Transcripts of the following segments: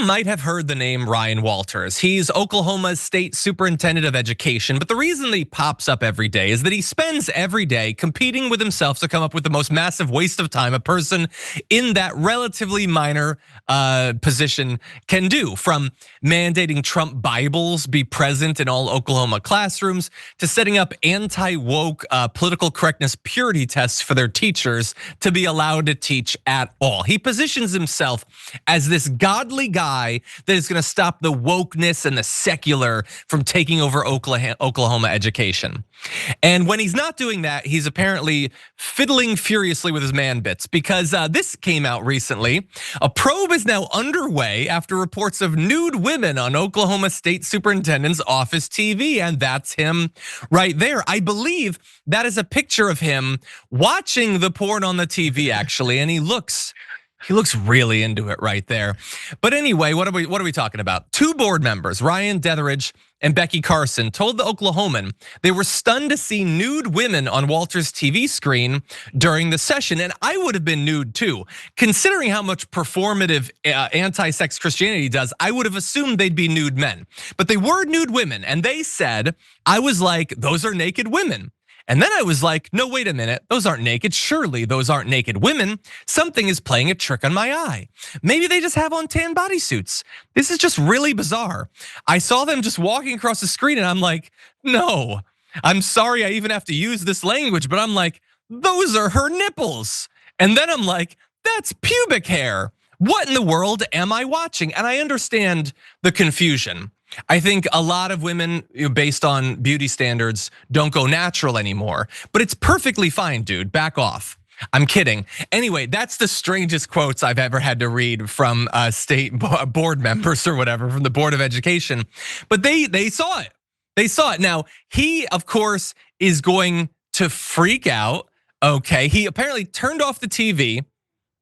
might have heard the name Ryan Walters. He's Oklahoma's state superintendent of education, but the reason that he pops up every day is that he spends every day competing with himself to come up with the most massive waste of time a person in that relatively minor position can do, from mandating Trump Bibles be present in all Oklahoma classrooms to setting up anti-woke political correctness purity tests for their teachers to be allowed to teach at all. He positions himself as this godly guy that is gonna stop the wokeness and the secular from taking over Oklahoma education. And when he's not doing that, he's apparently fiddling furiously with his man bits, because this came out recently. A probe is now underway after reports of nude women on Oklahoma State Superintendent's office TV, and that's him right there. I believe that is a picture of him watching the porn on the TV, actually, and he looks really into it right there. But anyway, what are we talking about? Two board members, Ryan Detheridge and Becky Carson, told the Oklahoman they were stunned to see nude women on Walters' TV screen during the session. And I would have been nude too. Considering how much performative anti-sex Christianity does, I would have assumed they'd be nude men. But they were nude women, and they said, I was like, those are naked women. And then I was like, no, wait a minute, those aren't naked. Surely those aren't naked women. Something is playing a trick on my eye. Maybe they just have on tan bodysuits. This is just really bizarre. I saw them just walking across the screen and I'm like, no, I'm sorry I even have to use this language, but I'm like, those are her nipples. And then I'm like, that's pubic hair. What in the world am I watching? And I understand the confusion. I think a lot of women, based on beauty standards, don't go natural anymore. But it's perfectly fine, dude, back off. I'm kidding. Anyway, that's the strangest quotes I've ever had to read from state board members or whatever, from the Board of Education. But they saw it. They saw it. Now, he, of course, is going to freak out, okay? He apparently turned off the TV.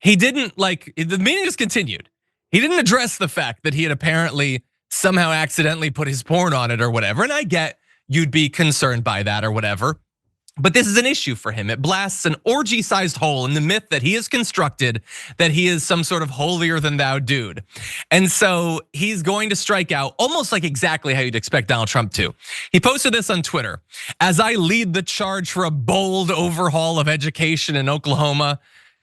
He didn't, the meeting just continued. He didn't address the fact that he had apparently somehow accidentally put his porn on it or whatever. And I get you'd be concerned by that or whatever. But this is an issue for him. It blasts an orgy-sized hole in the myth that he has constructed that he is some sort of holier than thou dude. And so he's going to strike out almost like exactly how you'd expect Donald Trump to. He posted this on Twitter. As I lead the charge for a bold overhaul of education in Oklahoma.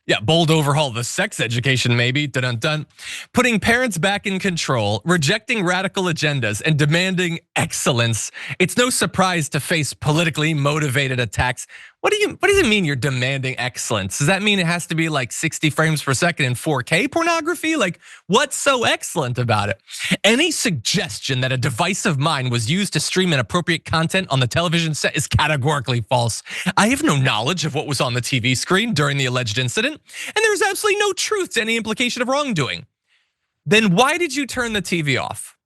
Yeah, bold overhaul of the sex education, maybe, dun-dun-dun. Putting parents back in control, rejecting radical agendas, and demanding excellence. It's no surprise to face politically motivated attacks. What does it mean you're demanding excellence? Does that mean it has to be like 60 frames per second in 4K pornography? Like, what's so excellent about it? Any suggestion that a device of mine was used to stream inappropriate content on the television set is categorically false. I have no knowledge of what was on the TV screen during the alleged incident, and there's absolutely no truth to any implication of wrongdoing. Then why did you turn the TV off?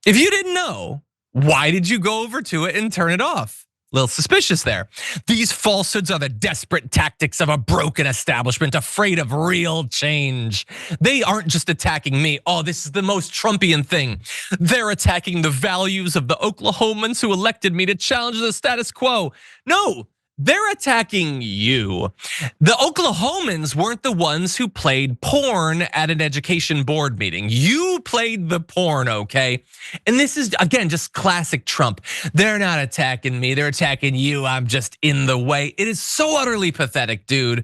If you didn't know, why did you go over to it and turn it off? Little suspicious there. These falsehoods are the desperate tactics of a broken establishment afraid of real change. They aren't just attacking me. Oh, this is the most Trumpian thing. They're attacking the values of the Oklahomans who elected me to challenge the status quo. No, they're attacking you. The Oklahomans weren't the ones who played porn at an education board meeting. You played the porn, okay? And this is, again, just classic Trump. They're not attacking me, they're attacking you. I'm just in the way. It is so utterly pathetic, dude.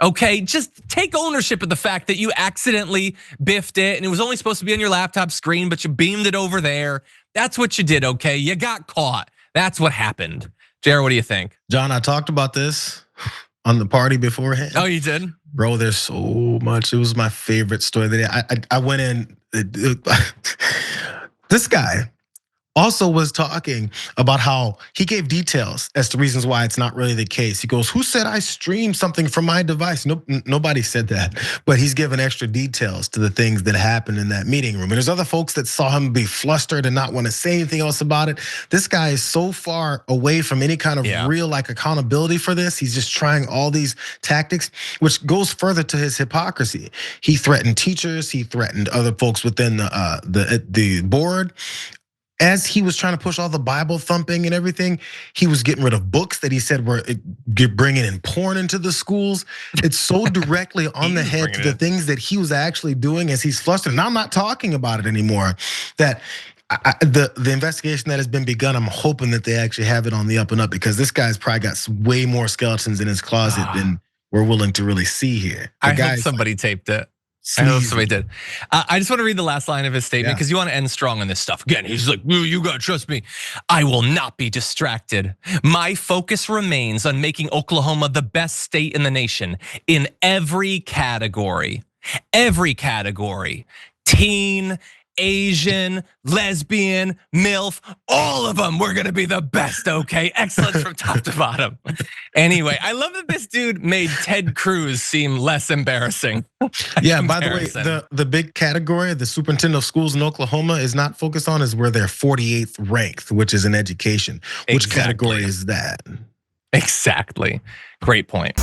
Okay, just take ownership of the fact that you accidentally biffed it and it was only supposed to be on your laptop screen, but you beamed it over there. That's what you did, okay? You got caught. That's what happened. Jared, what do you think? John, I talked about this on the party beforehand. Oh, you did? Bro, there's so much. It was my favorite story of the day. I went in, this guy also was talking about how he gave details as to reasons why it's not really the case. He goes, who said I streamed something from my device? Nope, nobody said that, but he's given extra details to the things that happened in that meeting room. And there's other folks that saw him be flustered and not want to say anything else about it. This guy is so far away from any kind of real accountability for this. He's just trying all these tactics, which goes further to his hypocrisy. He threatened teachers, he threatened other folks within the board. as he was trying to push all the Bible thumping and everything, he was getting rid of books that he said were bringing in porn into the schools. It's so directly on the head to the things that he was actually doing as he's flustered. And I'm not talking about it anymore. That the investigation that has been begun, I'm hoping that they actually have it on the up and up, because this guy's probably got way more skeletons in his closet than we're willing to really see here. I hope somebody taped it. I hope somebody did. I just want to read the last line of his statement because you want to end strong on this stuff. Again, he's like, you gotta trust me. I will not be distracted. My focus remains on making Oklahoma the best state in the nation in every category. Every category. Teen, Asian, lesbian, MILF, all of them, we're gonna be the best, okay? Excellence from top to bottom. Anyway, I love that this dude made Ted Cruz seem less embarrassing. Yeah, by the way, the big category the superintendent of schools in Oklahoma is not focused on is where they're 48th ranked, which is in education. Which category is that? Exactly, great point.